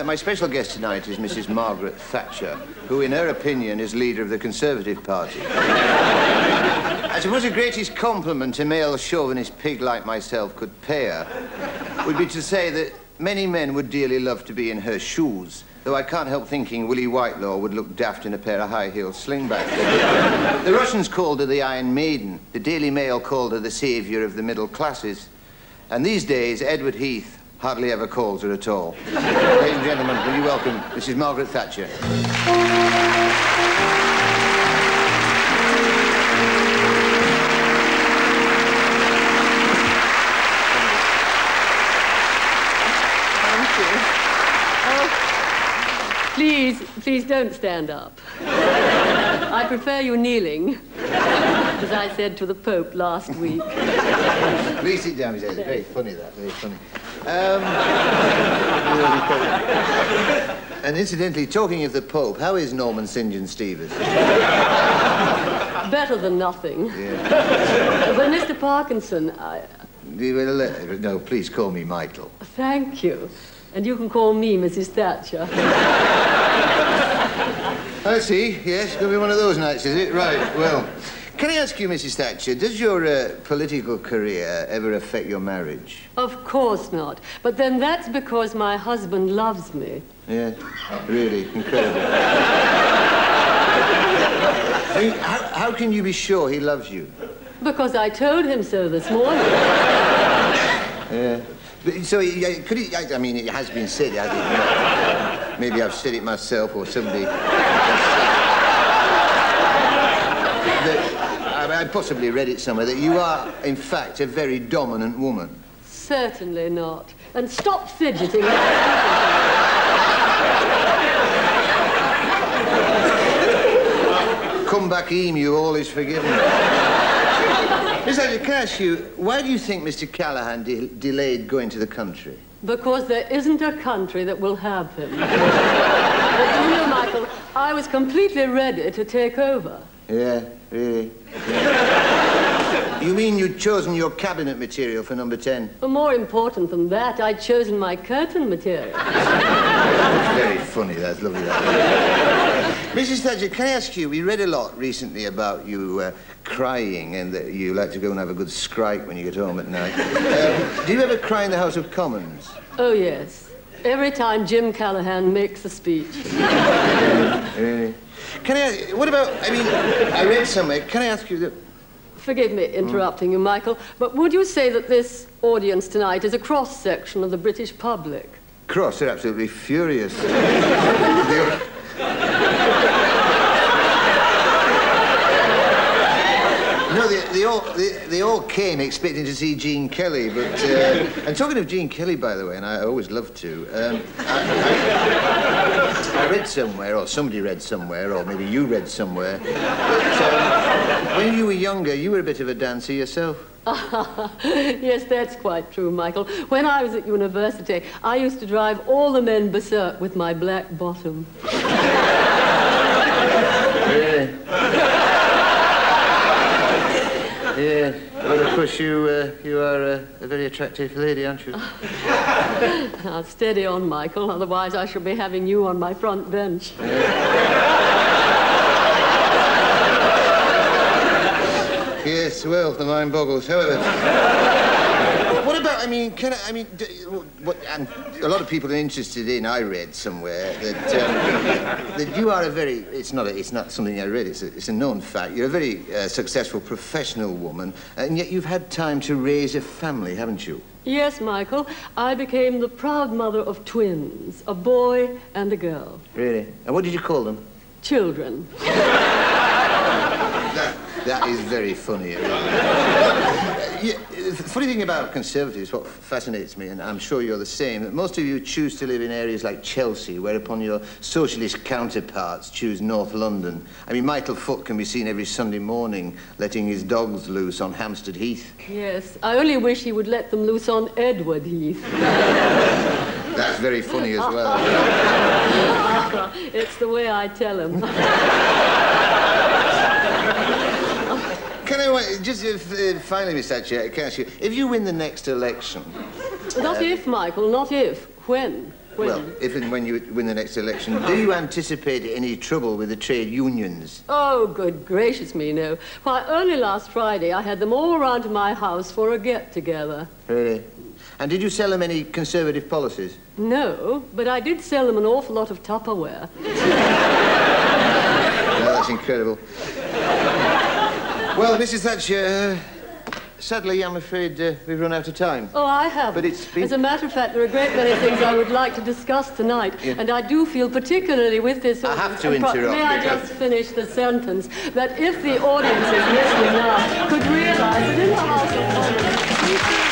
My special guest tonight is Mrs. Margaret Thatcher, who, in her opinion, is leader of the Conservative Party. I suppose the greatest compliment a male chauvinist pig like myself could pay her would be to say that many men would dearly love to be in her shoes, though I can't help thinking Willie Whitelaw would look daft in a pair of high-heeled slingbacks. The Russians called her the Iron Maiden. The Daily Mail called her the saviour of the middle classes. And these days, Edward Heath hardly ever calls her at all. Ladies and gentlemen, will you welcome Mrs. Margaret Thatcher. Please don't stand up. I prefer you kneeling, as I said to the Pope last week. Please sit down, Miss Edith. Very funny, that. Very funny. And incidentally, talking of the Pope, how is Norman St. John Stevens? Better than nothing. Yeah. But Mr. Parkinson, No, please call me Michael. Thank you. And you can call me Mrs. Thatcher. I see, yes. Gonna be one of those nights, is it? Right, well. Can I ask you, Mrs. Thatcher, does your political career ever affect your marriage? Of course not. But then that's because my husband loves me. Yeah, really, incredible. I mean, how can you be sure he loves you? Because I told him so this morning. Yeah. So, could he... I mean, it has been said, hasn't it? Maybe I've said it myself or somebody... I possibly read it somewhere, that you are, in fact, a very dominant woman. Certainly not. And stop fidgeting. Come back, emu, all is forgiven. Miss Thatcher, can I ask you, why do you think Mr. Callaghan delayed going to the country? Because there isn't a country that will have him. But you know, Michael, I was completely ready to take over. Yeah, really? Yeah. You mean you'd chosen your cabinet material for number 10? Well, more important than that, I'd chosen my curtain material. That's very funny, that's lovely. That. Mrs. Thatcher, can I ask you, we read a lot recently about you crying and that you like to go and have a good skrike when you get home at night. Do you ever cry in the House of Commons? Oh, yes. Every time Jim Callaghan makes a speech. Really? Can I... What about... I mean, I read somewhere... Can I ask you that... Forgive me interrupting you, Michael, but would you say that this audience tonight is a cross-section of the British public? Cross? They're absolutely furious. No, they all came expecting to see Gene Kelly, but... and talking of Gene Kelly, by the way, and I always love to, I read somewhere, or somebody read somewhere, or maybe you read somewhere, that when you were younger, you were a bit of a dancer yourself. Yes, that's quite true, Michael. When I was at university, I used to drive all the men berserk with my black bottom. Really? Yeah, well, of course, you are a very attractive lady, aren't you? Now, steady on, Michael, otherwise I shall be having you on my front bench. Yes, well, the mind boggles. However, what about, a lot of people are interested in, I read somewhere, that you are a very, it's not something I read, it's a known fact, you're a very successful professional woman, and yet you've had time to raise a family, haven't you? Yes, Michael. I became the proud mother of twins, a boy and a girl. Really? And what did you call them? Children. That is very funny. The funny thing about Conservatives, what fascinates me, and I'm sure you're the same, that most of you choose to live in areas like Chelsea, whereupon your socialist counterparts choose North London. I mean, Michael Foot can be seen every Sunday morning letting his dogs loose on Hampstead Heath. Yes, I only wish he would let them loose on Edward Heath. That's very funny as well. It's the way I tell him. Can I, just finally, Miss Thatcher, can I ask you, if you win the next election... Not if, Michael, not if. When? When? Well, if and when you win the next election, do you anticipate any trouble with the trade unions? Oh, good gracious me, no. Why, only last Friday I had them all round to my house for a get-together. Really? And did you sell them any Conservative policies? No, but I did sell them an awful lot of Tupperware. No, that's incredible. Well, Mrs. Thatcher, sadly, I'm afraid we've run out of time. Oh, I have. But it's been... As a matter of fact, there are a great many things I would like to discuss tonight. Yeah. And I do feel, particularly with this... I have to interrupt. May I just finish the sentence? That if the audience is listening now, could realise that in the House of Commons...